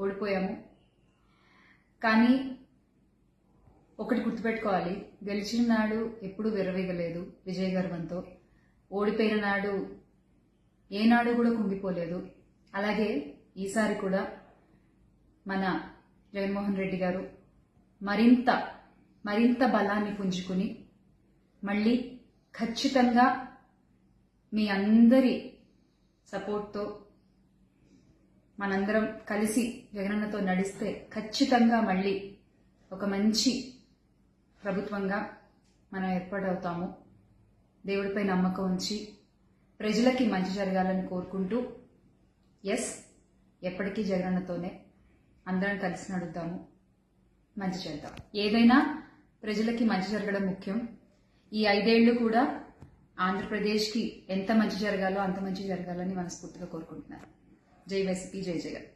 ఓడిపోయాము. కానీ ఒకటి గుర్తుపెట్టుకోవాలి, గెలిచిన నాడు ఎప్పుడూ విర్రవీగలేదు విజయ గర్వంతో. ఓడిపోయిన నాడు ఏనాడు కూడా కుంగిపోలేదు. అలాగే ఈసారి కూడా మన జగన్మోహన్ రెడ్డి గారు మరింత బలాన్ని పుంజుకుని మళ్ళీ ఖచ్చితంగా మీ అందరి సపోర్ట్తో మనందరం కలిసి జగనన్నతో నడిస్తే ఖచ్చితంగా మళ్ళీ ఒక మంచి ప్రభుత్వంగా మనం ఏర్పాటవుతాము. దేవుడిపై నమ్మకం ఉంచి ప్రజలకి మంచి జరగాలని కోరుకుంటూ ఎప్పటికీ జగనన్నతోనే అందరం కలిసి నడుద్దాము, మంచి చేద్దాం. ఏదైనా ప్రజలకి మంచి జరగడం ముఖ్యం. ఈ 5 ఏళ్లు కూడా ఆంధ్రప్రదేశ్కి ఎంత మంచి జరగాలో అంత మంచి జరగాలని మనస్ఫూర్తిగా కోరుకుంటున్నాను. జై వైసీపీ, జై జగన్.